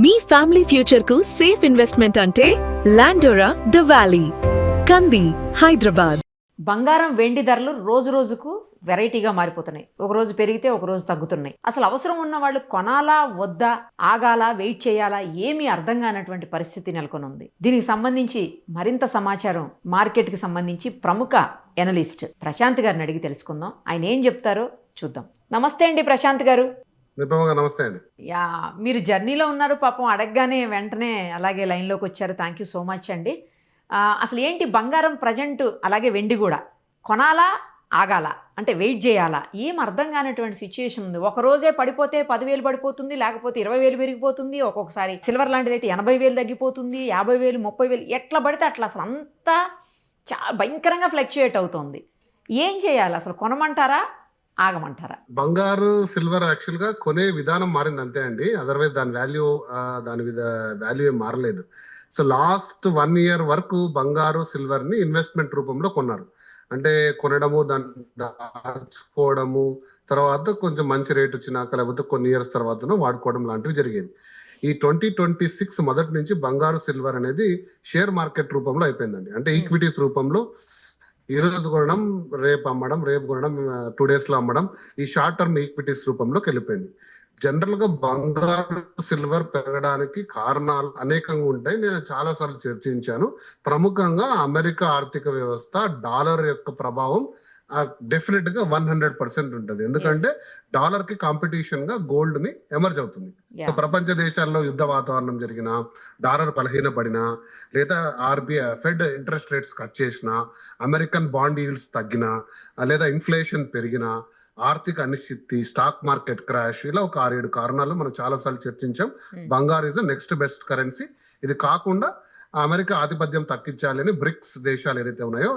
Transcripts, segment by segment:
మీ family future కు safe investment అంటే లాండోరా the valley, కంది, హైదరాబాద్. బంగారం వెండి ధరలు రోజు రోజుకు వెరైటీగా మారిపోతున్నాయి. ఒక రోజు పెరిగితే ఒక రోజు తగ్గుతున్నాయి. అసలు అవసరం ఉన్న వాళ్ళు కొనాలా వద్దా, ఆగాలా, వెయిట్ చేయాలా, ఏమీ అర్థం కానటువంటి పరిస్థితి నెలకొని ఉంది. దీనికి సంబంధించి మరింత సమాచారం మార్కెట్కి సంబంధించి ప్రముఖ ఎనలిస్ట్ ప్రశాంత్ గారిని అడిగి తెలుసుకుందాం. ఆయన ఏం చెప్తారో చూద్దాం. నమస్తే అండి ప్రశాంత్ గారు. నమస్తే అండి. మీరు జర్నీలో ఉన్నారు, పాపం అడగగానే వెంటనే అలాగే లైన్లోకి వచ్చారు. థ్యాంక్ యూ సో మచ్ అండి. అసలు ఏంటి బంగారం ప్రజెంట్, అలాగే వెండి కూడా కొనాలా ఆగాల అంటే వెయిట్ చేయాలా, ఏం అర్థం కానటువంటి సిచ్యుయేషన్ ఉంది. ఒక రోజే పడిపోతే 10,000 పడిపోతుంది, లేకపోతే 20,000 పెరిగిపోతుంది. ఒక్కొక్కసారి సిల్వర్ లాంటిది అయితే 80,000 తగ్గిపోతుంది, 50,000, 30,000 ఎట్లా పడితే అట్లా. అసలు అంతా భయంకరంగా ఫ్లక్చుయేట్ అవుతుంది. ఏం చేయాలి అసలు? కొనమంటారా ఆగమంటారా? బంగారు సిల్వర్ యాక్చువల్ గా కొనే విధానం మారింది అంతే అండి. అదర్వైజ్ దాని వాల్యూ ఏం మారలేదు. సో లాస్ట్ 1 year వరకు బంగారు సిల్వర్ ని ఇన్వెస్ట్మెంట్ రూపంలో కొన్నారు. అంటే కొనడము, దాన్ని దాచుకోవడము, తర్వాత కొంచెం మంచి రేట్ వచ్చినాక లేకపోతే కొన్ని ఇయర్స్ తర్వాత వాడుకోవడం లాంటివి జరిగేది. ఈ 2026 మొదటి నుంచి బంగారు సిల్వర్ అనేది షేర్ మార్కెట్ రూపంలో అయిపోయిందండి. అంటే ఈక్విటీస్ రూపంలో ఈ రోజు కొనడం, రేపు అమ్మడం, రేపు కొనడం, 2 days లో అమ్మడం, ఈ షార్ట్ టర్మ్ ఈక్విటీస్ రూపంలోకి వెళ్ళిపోయింది. జనరల్ గా బంగారు సిల్వర్ పెరగడానికి కారణాలు అనేకంగా ఉంటాయి. నేను చాలా సార్లు చర్చించాను. ప్రముఖంగా అమెరికా ఆర్థిక వ్యవస్థ, డాలర్ యొక్క ప్రభావం డెఫినెట్ గా 100% ఉంటుంది. ఎందుకంటే డాలర్ కి కాంపిటీషన్ గా గోల్డ్ ని ఎమర్జ్ అవుతుంది. ప్రపంచ దేశాల్లో యుద్ధ వాతావరణం జరిగినా, డాలర్ బలహీనపడినా, లేదా ఫెడ్ ఇంట్రెస్ట్ రేట్స్ కట్ చేసినా, అమెరికన్ బాండ్ ఈల్డ్స్ తగ్గినా, లేదా ఇన్ఫ్లేషన్ పెరిగినా, ఆర్థిక అనిశ్చితి, స్టాక్ మార్కెట్ క్రాష్, ఇలా ఒక 6-7 కారణాలు మనం చాలా సార్లు చర్చించాం. బంగారు is the next best currency. ఇది కాకుండా అమెరికా ఆధిపత్యం తగ్గించాలని బ్రిక్స్ దేశాలు ఏదైతే ఉన్నాయో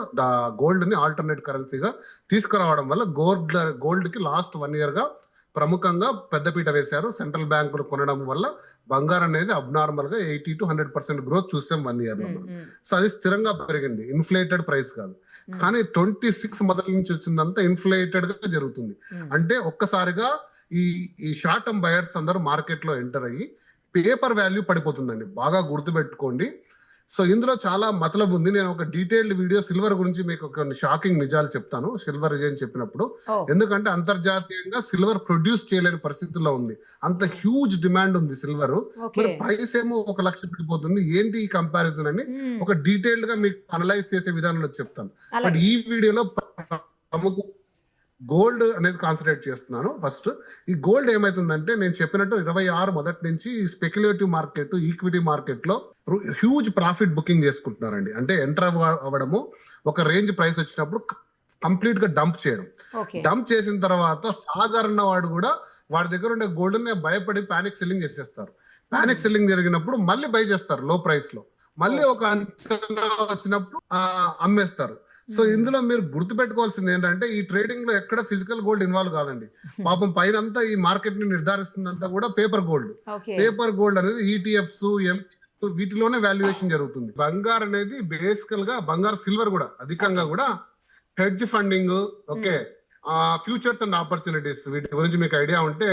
గోల్డ్ ని ఆల్టర్నేట్ కరెన్సీగా తీసుకురావడం వల్ల గోల్డ్ కి లాస్ట్ 1 year గా ప్రముఖంగా పెద్దపీట వేశారు. సెంట్రల్ బ్యాంకులు కొనడం వల్ల బంగారం అనేది అబ్నార్మల్ గా 80 to 100% గ్రోత్ చూసాం 1 year లో. సో అది స్థిరంగా పెరిగింది, ఇన్ఫ్లేటెడ్ ప్రైస్ కాదు. కానీ 26 మొదటి నుంచి వచ్చిందంతా ఇన్ఫ్లేటెడ్ గా జరుగుతుంది. అంటే ఒక్కసారిగా ఈ షార్ట్ టర్మ్ బయర్స్ అందరూ మార్కెట్ లో ఎంటర్ అయ్యి పేపర్ వాల్యూ పడిపోతుందండి. బాగా గుర్తుపెట్టుకోండి. సో ఇందులో చాలా మతలబు ఉంది. నేను ఒక డీటెయిల్డ్ వీడియో సిల్వర్ గురించి మీకు కొన్ని షాకింగ్ నిజాలు చెప్తాను సిల్వర్ అని చెప్పినప్పుడు. ఎందుకంటే అంతర్జాతీయంగా సిల్వర్ ప్రొడ్యూస్ చేయలేని పరిస్థితుల్లో ఉంది. అంత హ్యూజ్ డిమాండ్ ఉంది సిల్వర్. మరి ప్రైస్ ఏమో 1 లక్ష పడిపోతుంది. ఏంటి ఈ కంపారిజన్ అని ఒక డీటెయిల్డ్ గా మీకు అనలైజ్ చేసే విధానంలో చెప్తాను. బట్ ఈ వీడియోలో ప్రముఖ గోల్డ్ అనేది కాన్సన్ట్రేట్ చేస్తున్నాను. ఫస్ట్ ఈ గోల్డ్ ఏమైతుందంటే, నేను చెప్పినట్టు 26 మొదటి నుంచి ఈ స్పెక్యులేటివ్ మార్కెట్, ఈక్విటీ మార్కెట్ లో హ్యూజ్ ప్రాఫిట్ బుకింగ్ చేసుకుంటున్నారండి. అంటే ఎంటర్ అవ్వడము, ఒక రేంజ్ ప్రైస్ వచ్చినప్పుడు కంప్లీట్ గా డంప్ చేయడం. డంప్ చేసిన తర్వాత సాధారణ వాడు కూడా వాడి దగ్గర ఉండే గోల్డ్ ని భయపడి పానిక్ సెల్లింగ్ చేసేస్తారు. పానిక్ సెల్లింగ్ జరిగినప్పుడు మళ్ళీ బై చేస్తారు లో ప్రైస్ లో. మళ్ళీ ఒక అంచనా వచ్చినప్పుడు అమ్మేస్తారు. సో ఇందులో మీరు గుర్తుపెట్టుకోవాల్సింది ఏంటంటే, ఈ ట్రేడింగ్ లో ఎక్కడ ఫిజికల్ గోల్డ్ ఇన్వాల్వ్ కాదండి. పాపం పైనంతా ఈ మార్కెట్ ని నిర్ధారిస్తుందంతా కూడా పేపర్ గోల్డ్. పేపర్ గోల్డ్ అనేది ఈటీఎఫ్స్, వీటిలోనే వాల్యుయేషన్ జరుగుతుంది. బంగారు అనేది బేసికల్ గా, బంగారు సిల్వర్ కూడా అధికంగా కూడా hedge funding, okay, futures and opportunities, వీటి గురించి మీకు ఐడియా ఉంటే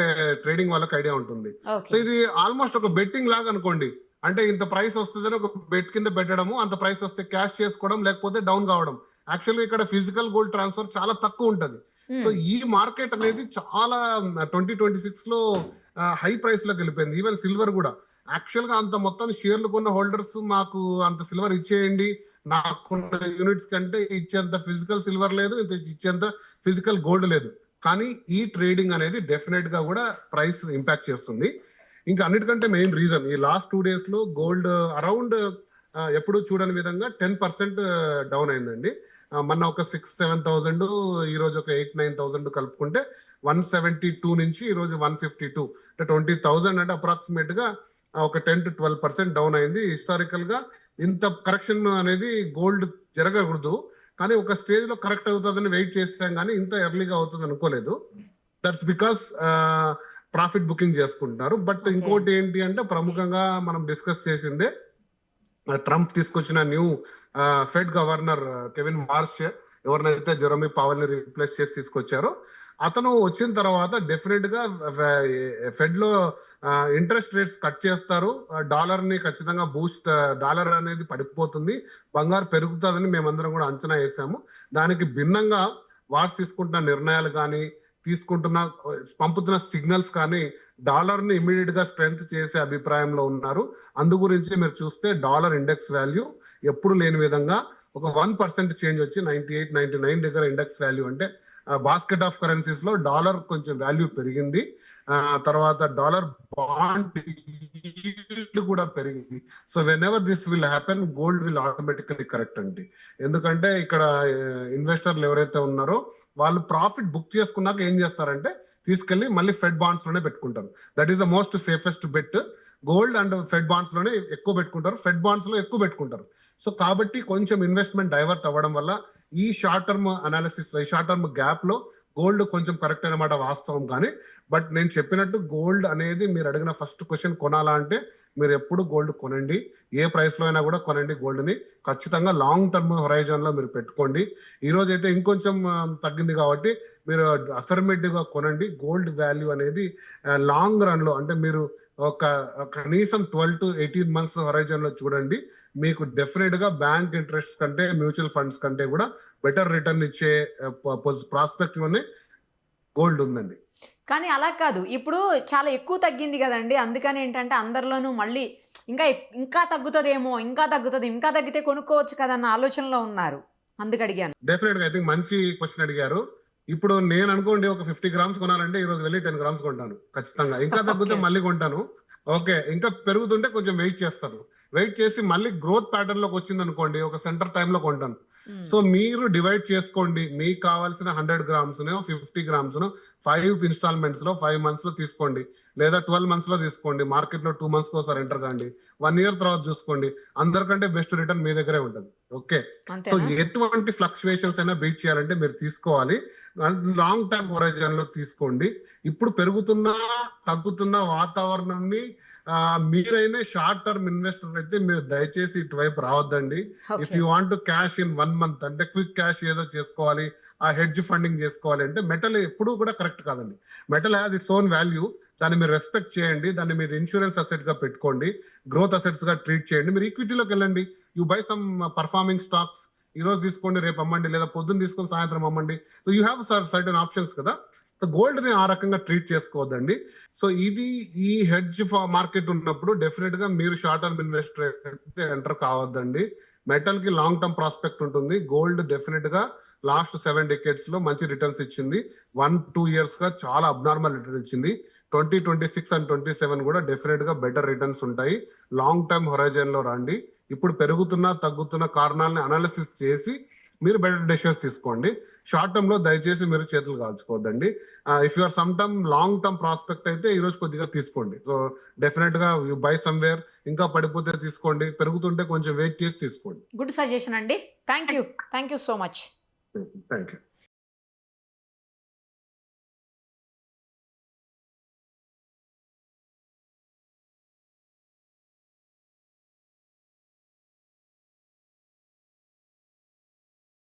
ట్రేడింగ్ వాళ్ళకి ఐడియా ఉంటుంది. సో ఇది ఆల్మోస్ట్ ఒక బెట్టింగ్ లాగా అనుకోండి. అంటే ఇంత ప్రైస్ వస్తుందని ఒక బెట్ కింద పెట్టడము, అంత ప్రైస్ వస్తే క్యాష్ చేసుకోవడం, లేకపోతే డౌన్ కావడం. యాక్చువల్గా ఇక్కడ ఫిజికల్ గోల్డ్ ట్రాన్స్ఫర్ చాలా తక్కువ ఉంటది. సో ఈ మార్కెట్ అనేది చాలా 2026 లో హై ప్రైస్ లోకి వెళ్ళిపోయింది. ఈవెన్ సిల్వర్ కూడా యాక్చువల్ గా అంత మొత్తం షేర్లు కొన్న హోల్డర్స్ మాకు అంత సిల్వర్ ఇచ్చేయండి, నాకున్న యూనిట్స్ కంటే ఇచ్చేంత ఫిజికల్ సిల్వర్ లేదు, ఇచ్చేంత ఫిజికల్ గోల్డ్ లేదు. కానీ ఈ ట్రేడింగ్ అనేది డెఫినెట్ గా కూడా ప్రైస్ ఇంపాక్ట్ చేస్తుంది. ఇంకా అన్నిటికంటే మెయిన్ రీజన్, ఈ లాస్ట్ 2 days లో గోల్డ్ అరౌండ్ ఎప్పుడు చూడని విధంగా 10% డౌన్ అయిందండి. మొన్న ఒక 6-7,000, ఈ రోజు ఒక 8-9,000 కలుపుకుంటే 172 నుంచి ఈ రోజు 152, అంటే 20,000, అంటే అప్రాక్సిమేట్ గా ఒక 10 to 12% డౌన్ అయింది. హిస్టారికల్ గా ఇంత కరెక్షన్ అనేది గోల్డ్ జరగకూడదు, కానీ ఒక స్టేజ్ లో కరెక్ట్ అవుతుందని వెయిట్ చేస్తాం, కానీ ఇంత ఎర్లీగా అవుతుంది అనుకోలేదు. దట్స్ బికాస్ ప్రాఫిట్ బుకింగ్ చేసుకుంటున్నారు. బట్ ఇంకోటి ఏంటి అంటే, ప్రముఖంగా మనం డిస్కస్ చేసిందే, ట్రంప్ తీసుకొచ్చిన new fed governor Kevin Marsh ఎవరినైతే జెరోమీ పవల్ ని రీప్లేస్ చేసి తీసుకొచ్చారో అతను వచ్చిన తర్వాత డెఫినెట్ గా ఫెడ్ లో ఇంట్రెస్ట్ రేట్స్ కట్ చేస్తారు, డాలర్ ని ఖచ్చితంగా బూస్ట్, డాలర్ అనేది పడిపోతుంది, బంగారు పెరుగుతుందని మేమందరం కూడా అంచనా వేసాము. దానికి భిన్నంగా వారు తీసుకుంటున్న నిర్ణయాలు కానీ పంపుతున్న సిగ్నల్స్ కానీ డాలర్ ని ఇమీడియట్ గా స్ట్రెంగ్త్ చేసే అభిప్రాయంలో ఉన్నారు. అందు గురించి మీరు చూస్తే డాలర్ ఇండెక్స్ వాల్యూ ఎప్పుడు లేని విధంగా ఒక 1% చేంజ్ వచ్చి 98, 99 దగ్గర ఇండెక్స్ వాల్యూ అంటే బాస్కెట్ ఆఫ్ కరెన్సీస్ లో డాలర్ కొంచెం వాల్యూ పెరిగింది. తర్వాత డాలర్ బాండ్ కూడా పెరిగింది. So when ever this will happen gold will automatically correct అండి. ఎందుకంటే ఇక్కడ ఇన్వెస్టర్లు ఎవరైతే ఉన్నారో వాళ్ళు ప్రాఫిట్ బుక్ చేసుకున్నాక ఏం చేస్తారంటే తీసుకెళ్లి మళ్ళీ ఫెడ్ బాండ్స్ లోనే పెట్టుకుంటారు. That is the most safest bet. Gold and fed bonds లోనే ఎక్కువ పెట్టుకుంటారు, ఫెడ్ బాండ్స్ లో ఎక్కువ పెట్టుకుంటారు. సో కాబట్టి కొంచెం ఇన్వెస్ట్మెంట్ డైవర్ట్ అవ్వడం వల్ల ఈ షార్ట్ టర్మ్ అనాలిసిస్, ఈ షార్ట్ టర్మ్ గ్యాప్ లో గోల్డ్ కొంచెం కరెక్ట్ అనమాట, వాస్తవం. కానీ బట్ నేను చెప్పినట్టు గోల్డ్ అనేది మీరు అడిగిన ఫస్ట్ క్వశ్చన్ కొనాలా అంటే మీరు ఎప్పుడు గోల్డ్ కొనండి, ఏ ప్రైస్ లో అయినా కూడా కొనండి. గోల్డ్ ని ఖచ్చితంగా లాంగ్ టర్మ్ హొరైజన్ లో మీరు పెట్టుకోండి. ఈ రోజు అయితే ఇంకొంచెం తగ్గింది కాబట్టి మీరు అఫర్మేటివ్ గా కొనండి. గోల్డ్ వాల్యూ అనేది లాంగ్ రన్ లో అంటే మీరు ఒక కనీసం 12 to 18 months హొరైజన్ లో చూడండి. మీకు డెఫినెట్ గా బ్యాంక్ ఇంట్రెస్ట్ కంటే మ్యూచువల్ ఫండ్స్ కంటే కూడా బెటర్ రిటర్న్ ఇచ్చే ప్రాస్పెక్ట్ లోనే గోల్డ్ ఉందండి. కానీ అలా కాదు, ఇప్పుడు చాలా ఎక్కువ తగ్గింది కదండి, అందుకని ఏంటంటే అందరిలోనూ మళ్ళీ ఇంకా తగ్గుతుందేమో, ఇంకా తగ్గితే కొనుక్కోవచ్చు కదా అన్న ఆలోచనలో ఉన్నారు, అందుకు అడిగాను. డెఫినెట్ గా ఐ థింక్ మంచి క్వశ్చన్ అడిగారు. ఇప్పుడు నేను అనుకోండి ఒక 50 grams కొనాలంటే ఈ రోజు వెళ్ళి 10 grams కొంటాను ఖచ్చితంగా. ఇంకా తగ్గితే మళ్ళీ కొంటాను. ఓకే, ఇంకా పెరుగుతుంటే కొంచెం వెయిట్ చేస్తాను. వెయిట్ చేసి మళ్ళీ గ్రోత్ ప్యాటర్న్ లోకి వచ్చింది అనుకోండి ఒక సెంటర్ టైమ్ లో కొంటాను. సో మీరు డివైడ్ చేసుకోండి, మీకు కావాల్సిన 100 grams 50 grams 5 installments లో 5 months లో తీసుకోండి, లేదా 12 months లో తీసుకోండి. మార్కెట్ లో 2 months ఒకసారి ఎంటర్ కాండి, 1 year తర్వాత చూసుకోండి. అందరికంటే బెస్ట్ రిటర్న్ మీ దగ్గరే ఉంటుంది. ఓకే, సో ఎటువంటి ఫ్లక్చువేషన్స్ అయినా బీట్ చేయాలంటే మీరు తీసుకోవాలి, లాంగ్ టర్మ్ హొరైజన్ లో తీసుకోండి. ఇప్పుడు పెరుగుతున్న తగ్గుతున్న వాతావరణాన్ని మీరైనా షార్ట్ టర్మ్ ఇన్వెస్టర్ అయితే మీరు దయచేసి ఇటువైపు రావద్దండి. If you want to cash in 1 month అంటే క్విక్ క్యాష్ ఏదో చేసుకోవాలి, ఆ హెడ్జ్ ఫండింగ్ చేసుకోవాలి అంటే మెటల్ ఎప్పుడూ కూడా కరెక్ట్ కాదండి. Metal has its own value, దాన్ని మీరు రెస్పెక్ట్ చేయండి, దాన్ని మీరు ఇన్సూరెన్స్ అసెట్ గా పెట్టుకోండి, గ్రోత్ అసెట్స్ గా ట్రీట్ చేయండి. మీరు ఈక్విటీలోకి వెళ్ళండి, you buy some performing stocks, ఈ రోజు తీసుకోండి రేపు అమ్మండి, లేదా పొద్దున్న తీసుకొని సాయంత్రం అమ్మండి. So you have certain options కదా. గోల్డ్ ని ఆ రకంగా ట్రీట్ చేసుకోవద్దండి. సో ఇది ఈ హెడ్జ్ మార్కెట్ ఉన్నప్పుడు డెఫినెట్ గా మీరు షార్ట్ టర్మ్ ఇన్వెస్టర్ అయితే ఎంటర్ కావద్దండి. మెటల్ కి లాంగ్ టర్మ్ ప్రాస్పెక్ట్ ఉంటుంది. గోల్డ్ డెఫినెట్ గా లాస్ట్ 7 decades లో మంచి రిటర్న్స్ ఇచ్చింది. 1-2 years గా చాలా అబ్నార్మల్ రిటర్న్ ఇచ్చింది. 2026 and 27 కూడా డెఫినెట్ గా బెటర్ రిటర్న్స్ ఉంటాయి. లాంగ్ టర్మ్ హొరైజన్ లో రండి. ఇప్పుడు పెరుగుతున్న తగ్గుతున్న కారణాలను అనాలిసిస్ చేసి మీరు బెటర్ డెసిషన్స్ తీసుకోండి. షార్ట్ టర్మ్ లో దయచేసి మీరు చేతులు కాల్చుకోవద్దండి. If you're some term long term prospect అయితే ఈ రోజు కొద్దిగా తీసుకోండి. సో డెఫినెట్ గా యూ బై సమ్వేర్, ఇంకా పడిపోతే తీసుకోండి, పెరుగుతుంటే కొంచెం వెయిట్ చేసి తీసుకోండి. గుడ్ సజెషన్ అండి, thank you so much. Thank you.